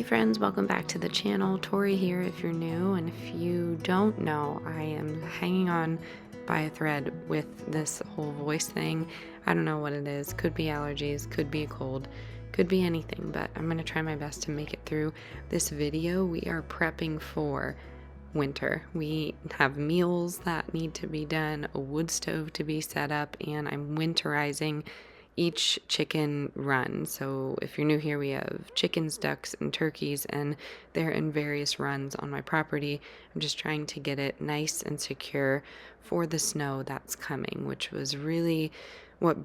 Hey friends, welcome back to the channel. Tori here if you're new, and if you don't know, I am hanging on by a thread with this whole voice thing. I don't know what it is. Could be allergies, could be a cold, could be anything, but I'm going to try my best to make it through this video. We are prepping for winter. We have meals that need to be done, a wood stove to be set up, and I'm winterizing each chicken run. So if you're new here, we have chickens, ducks, and turkeys, and they're in various runs on my property. I'm just trying to get it nice and secure for the snow that's coming, which was really what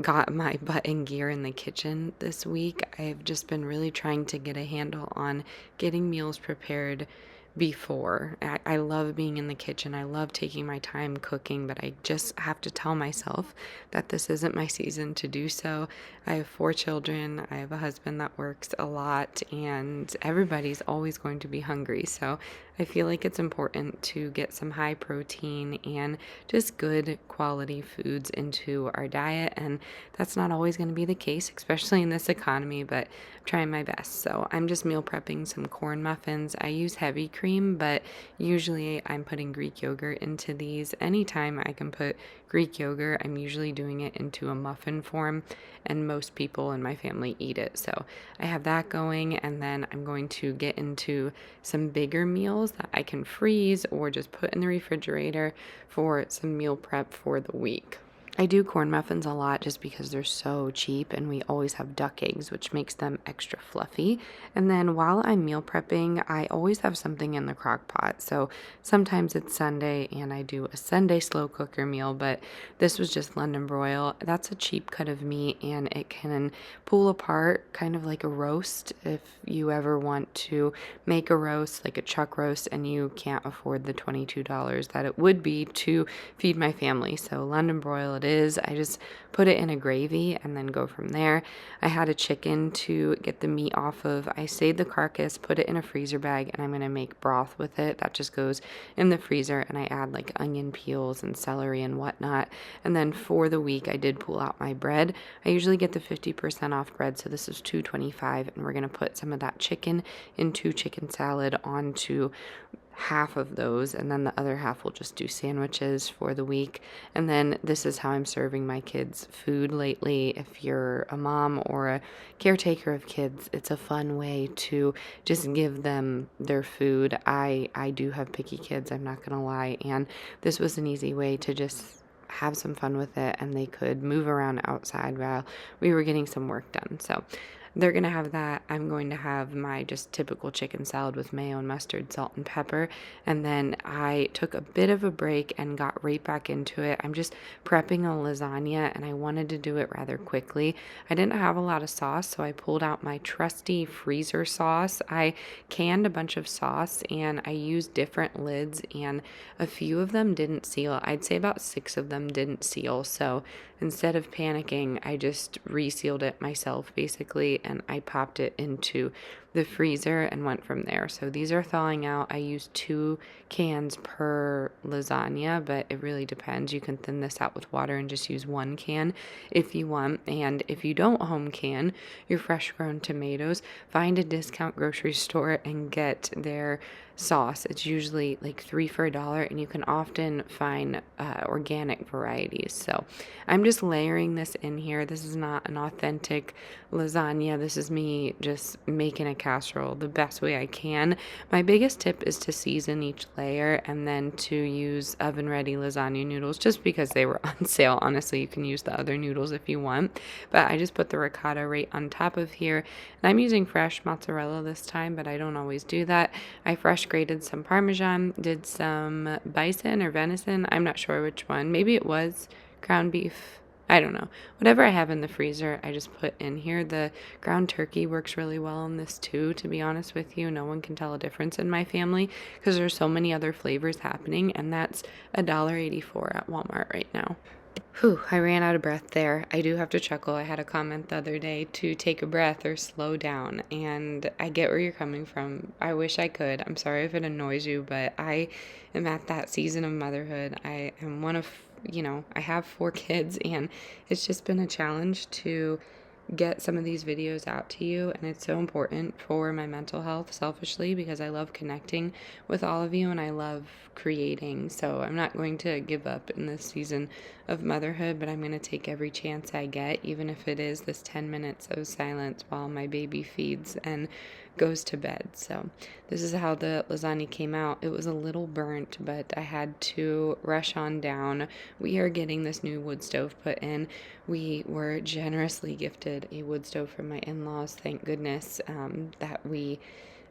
got my butt in gear in the kitchen this week. I've just been really trying to get a handle on getting meals prepared before. I love being in the kitchen. I love taking my time cooking, but I just have to tell myself that this isn't my season to do so. I have 4 children. I have a husband that works a lot, and everybody's always going to be hungry. So I feel like it's important to get some high protein and just good quality foods into our diet, and that's not always going to be the case, especially in this economy, but I'm trying my best. So I'm just meal prepping some corn muffins. I use heavy cream, but usually I'm putting Greek yogurt into these. Anytime I can put Greek yogurt, I'm usually doing it into a muffin form, and most people in my family eat it. So I have that going, and then I'm going to get into some bigger meals that I can freeze or just put in the refrigerator for some meal prep for the week. I do corn muffins a lot just because they're so cheap, and we always have duck eggs, which makes them extra fluffy. And then while I'm meal prepping, I always have something in the crock pot. So sometimes it's Sunday and I do a Sunday slow cooker meal, but this was just London broil. That's a cheap cut of meat, and it can pull apart kind of like a roast if you ever want to make a roast, like a chuck roast, and you can't afford the $22 that it would be to feed my family. So London broil is. I just put it in a gravy and then go from there. I had a chicken to get the meat off of. I saved the carcass, put it in a freezer bag, and I'm going to make broth with it. That just goes in the freezer, and I add like onion peels and celery and whatnot. And then for the week, I did pull out my bread. I usually get the 50% off bread, so this is $2.25, and we're going to put some of that chicken into chicken salad onto half of those, and then the other half will just do sandwiches for the week. And then this is how I'm serving my kids food lately. If you're a mom or a caretaker of kids, it's a fun way to just give them their food. I do have picky kids, I'm not gonna lie, and this was an easy way to just have some fun with it, and they could move around outside while we were getting some work done. So they're going to have that. I'm going to have my just typical chicken salad with mayo and mustard, salt and pepper. And then I took a bit of a break and got right back into it. I'm just prepping a lasagna, and I wanted to do it rather quickly. I didn't have a lot of sauce, so I pulled out my trusty freezer sauce. I canned a bunch of sauce, and I used different lids, and a few of them didn't seal. I'd say about 6 of them didn't seal. So instead of panicking, I just resealed it myself basically, and I popped it into the freezer and went from there. So these are thawing out. I use 2 cans per lasagna, but it really depends. You can thin this out with water and just use 1 can if you want. And if you don't home can your fresh grown tomatoes, find a discount grocery store and get their sauce. It's usually like 3 for $1, and you can often find organic varieties. So I'm just layering this in here. This is not an authentic lasagna. This is me just making a casserole the best way I can. My biggest tip is to season each layer and then to use oven ready lasagna noodles, just because they were on sale. Honestly, you can use the other noodles if you want, but I just put the ricotta right on top of here, and I'm using fresh mozzarella this time, but I don't always do that. I fresh grated some Parmesan, did some bison or venison, I'm not sure which one, maybe it was ground beef, I don't know. Whatever I have in the freezer, I just put in here. The ground turkey works really well on this too, to be honest with you. No one can tell a difference in my family because there's so many other flavors happening, and that's $1.84 at Walmart right now. Whew, I ran out of breath there. I do have to chuckle. I had a comment the other day to take a breath or slow down, and I get where you're coming from. I wish I could. I'm sorry if it annoys you, but I am at that season of motherhood. I am one of, I have 4 kids, and it's just been a challenge to get some of these videos out to you, and it's so important for my mental health, selfishly, because I love connecting with all of you and I love creating. So I'm not going to give up in this season of motherhood, but I'm going to take every chance I get, even if it is this 10 minutes of silence while my baby feeds and goes to bed. So this is how the lasagna came out. It was a little burnt, but I had to rush on down. We are getting this new wood stove put in. We were generously gifted a wood stove from my in-laws. Thank goodness that we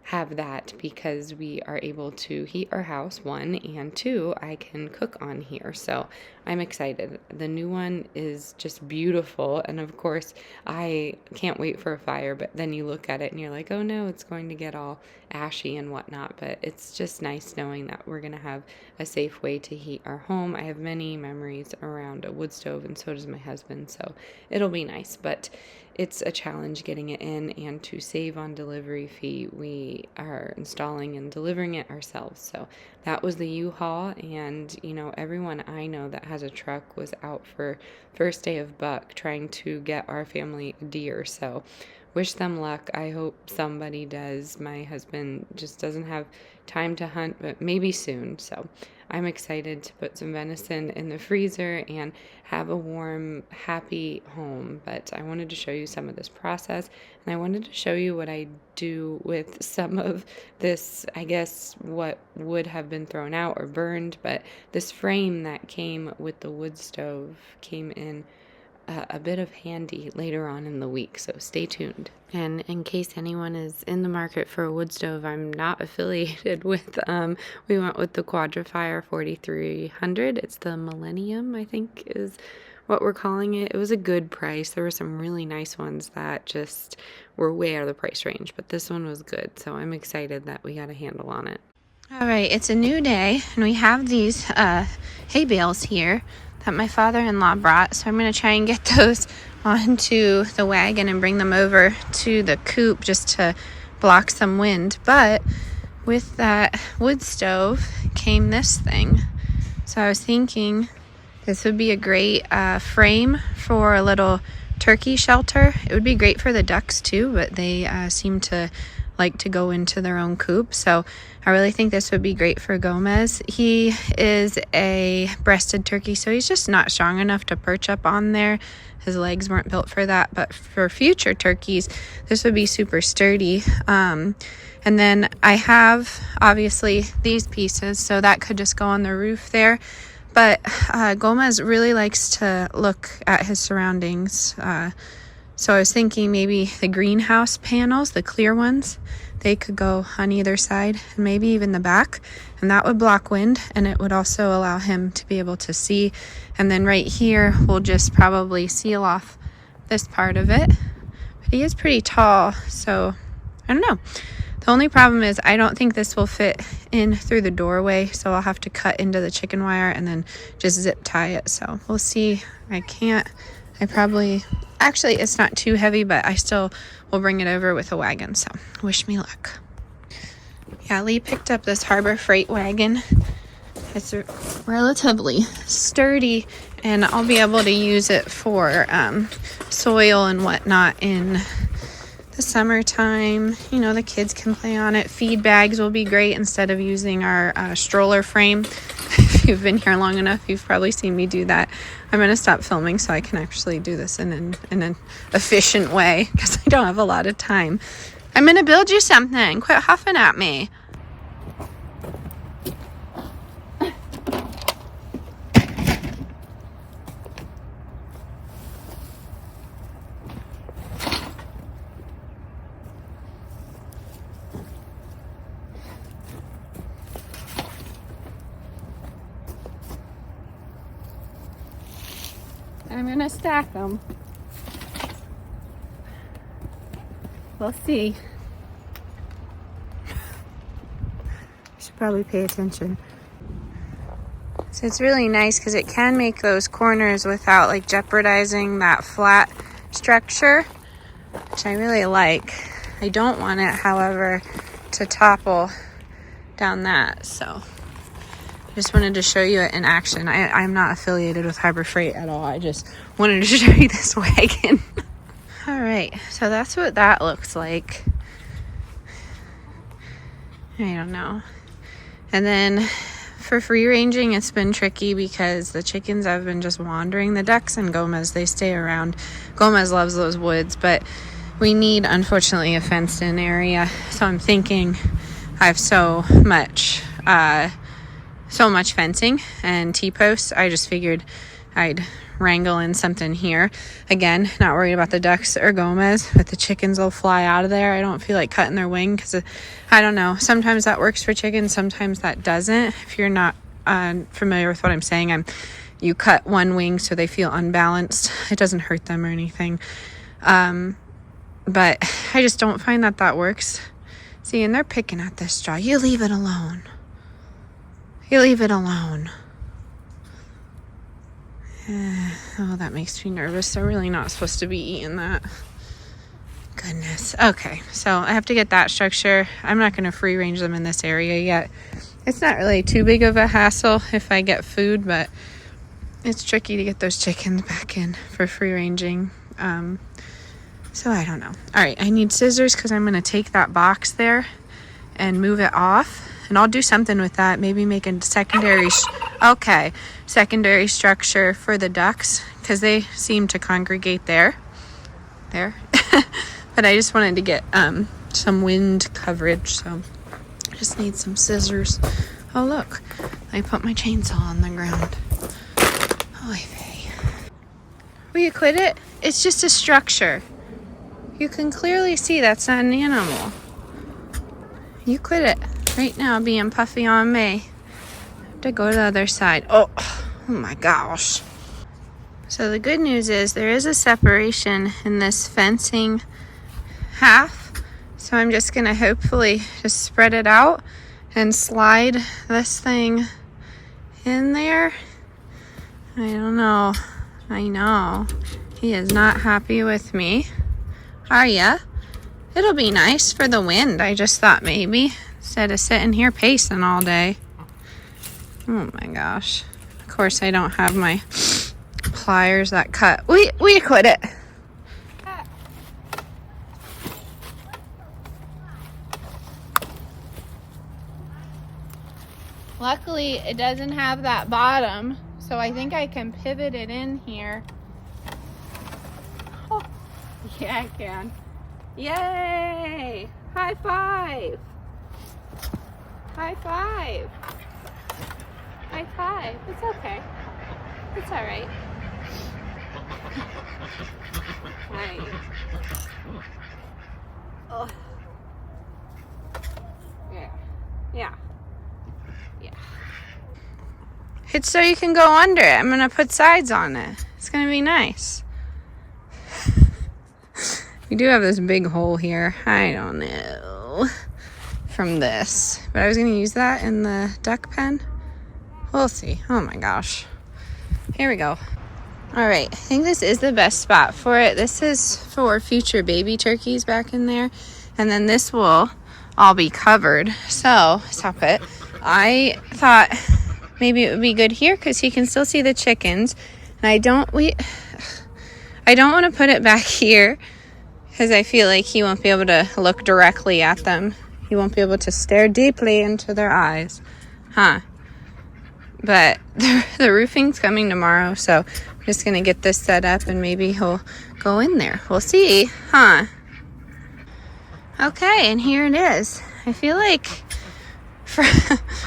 have that, because we are able to heat our house, one, and two, I can cook on here. So I'm excited. The new one is just beautiful, and of course I can't wait for a fire, but then you look at it and you're like, oh no, it's going to get all ashy and whatnot. But it's just nice knowing that we're going to have a safe way to heat our home. I have many memories around a wood stove, and so does my husband, so it'll be nice. But it's a challenge getting it in, and to save on delivery fee, we are installing and delivering it ourselves. So that was the U-Haul, and everyone I know that has a truck was out for first day of buck trying to get our family a deer. So wish them luck. I hope somebody does. My husband just doesn't have time to hunt, but maybe soon. So I'm excited to put some venison in the freezer and have a warm, happy home. But I wanted to show you some of this process, and I wanted to show you what I do with some of this, I guess, what would have been thrown out or burned. But this frame that came with the wood stove came in a bit of handy later on in the week, so stay tuned. And in case anyone is in the market for a wood stove, I'm not affiliated with, we went with the Quadrifire 4300. It's the Millennium, I think is what we're calling it. It was a good price. There were some really nice ones that just were way out of the price range, but this one was good, so I'm excited that we got a handle on it. All right, it's a new day, and we have these hay bales here that my father-in-law brought, so I'm going to try and get those onto the wagon and bring them over to the coop just to block some wind. But with that wood stove came this thing, so I was thinking this would be a great frame for a little turkey shelter. It would be great for the ducks too, but they seem to like to go into their own coop, so I really think this would be great for Gomez. He is a breasted turkey, so he's just not strong enough to perch up on there. His legs weren't built for that, but for future turkeys, this would be super sturdy. And then I have, obviously, these pieces, so that could just go on the roof there. But Gomez really likes to look at his surroundings. So I was thinking maybe the greenhouse panels, the clear ones, they could go on either side, and maybe even the back, and that would block wind, and it would also allow him to be able to see. And then right here, we'll just probably seal off this part of it. But he is pretty tall, so I don't know. The only problem is I don't think this will fit in through the doorway, so I'll have to cut into the chicken wire and then just zip tie it. So we'll see. Actually, it's not too heavy, but I still will bring it over with a wagon, so wish me luck. Yeah, Lee picked up this Harbor Freight wagon. It's relatively sturdy, and I'll be able to use it for soil and whatnot in the summertime. The kids can play on it. Feed bags will be great instead of using our stroller frame. If you've been here long enough, you've probably seen me do that. I'm going to stop filming so I can actually do this in an efficient way, because I don't have a lot of time. I'm going to build you something. Quit huffing at me. I'm going to stack them. We'll see. Should probably pay attention. So it's really nice because it can make those corners without jeopardizing that flat structure, which I really like. I don't want it, however, to topple down that, so I just wanted to show you it in action. I'm not affiliated with Harbor Freight at all. I just wanted to show you this wagon. All right, so that's what that looks like. I don't know. And then for free ranging, it's been tricky because the chickens have been just wandering. The ducks and Gomez, they stay around. Gomez loves those woods, but we need, unfortunately, a fenced in area. So I'm thinking I have so much fencing and T-posts. I just figured I'd wrangle in something here. Again, not worried about the ducks or Gomez, but the chickens will fly out of there. I don't feel like cutting their wing because I don't know. Sometimes that works for chickens, sometimes that doesn't. If you're not familiar with what I'm saying, you cut one wing so they feel unbalanced. It doesn't hurt them or anything. But I just don't find that works. See, and they're picking at this straw. You leave it alone. You leave it alone. Oh, that makes me nervous. They're really not supposed to be eating that. Goodness. Okay, so I have to get that structure. I'm not going to free range them in this area yet. It's not really too big of a hassle if I get food, but it's tricky to get those chickens back in for free ranging. So I don't know. All right, I need scissors because I'm going to take that box there and move it off. And I'll do something with that. Maybe make a secondary structure for the ducks because they seem to congregate there. But I just wanted to get some wind coverage, so I just need some scissors. Oh look, I put my chainsaw on the ground. Oy vey. Will you quit it? It's just a structure. You can clearly see that's not an animal. You quit it right now, being puffy on me. I have to go to the other side. Oh my gosh. So the good news is there is a separation in this fencing half. So I'm just going to hopefully just spread it out and slide this thing in there. I don't know. I know. He is not happy with me. Are ya? It'll be nice for the wind. I just thought maybe instead of sitting here pacing all day. Oh my gosh. Of course I don't have my pliers that cut. We quit it. Luckily it doesn't have that bottom, so I think I can pivot it in here. Oh, yeah, I can. Yay! High five! High five! High five. It's okay. It's all right. Hi. Oh. Yeah. Yeah. Yeah. It's so you can go under it. I'm gonna put sides on it. It's gonna be nice. We do have this big hole here. I don't know from this, but I was gonna use that in the duck pen. We'll see. Oh my gosh. Here we go. All right, I think this is the best spot for it. This is for future baby turkeys back in there, and then this will all be covered. So stop it. I thought maybe it would be good here because he can still see the chickens, and I don't want to put it back here because I feel like he won't be able to look directly at them. He won't be able to stare deeply into their eyes, but the roofing's coming tomorrow, so I'm just going to get this set up and maybe he'll go in there. We'll see, Okay, and here it is. I feel like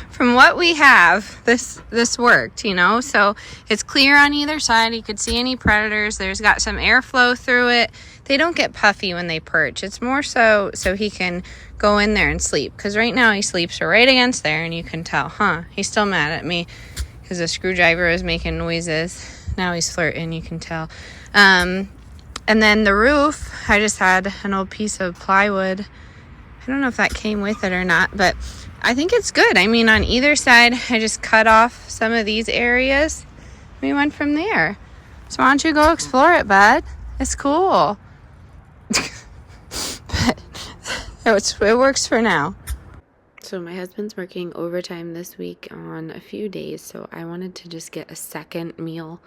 from what we have, this worked, So it's clear on either side. You could see any predators. There's got some airflow through it. They don't get puffy when they perch. It's more so he can go in there and sleep. Because right now he sleeps right against there, and you can tell, He's still mad at me because the screwdriver is making noises. Now he's flirting, you can tell. And then the roof, I just had an old piece of plywood. I don't know if that came with it or not, but I think it's good. I mean, on either side, I just cut off some of these areas. We went from there. So why don't you go explore it, bud? It's cool. But it works for now. So my husband's working overtime this week on a few days, so I wanted to just get a second meal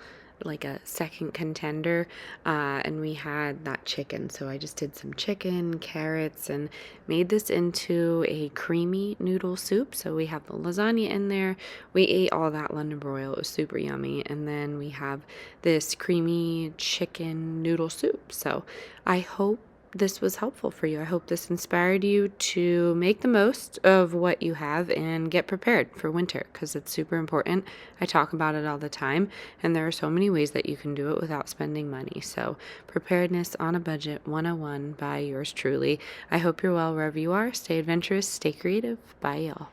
like a second contender, and we had that chicken. So I just did some chicken, carrots, and made this into a creamy noodle soup. So we have the lasagna in there. We ate all that London broil. It was super yummy. And then we have this creamy chicken noodle soup. So I hope this was helpful for you. I hope this inspired you to make the most of what you have and get prepared for winter, because it's super important. I talk about it all the time, and there are so many ways that you can do it without spending money. So, Preparedness on a Budget 101 by yours truly. I hope you're well wherever you are. Stay adventurous, stay creative. Bye, y'all.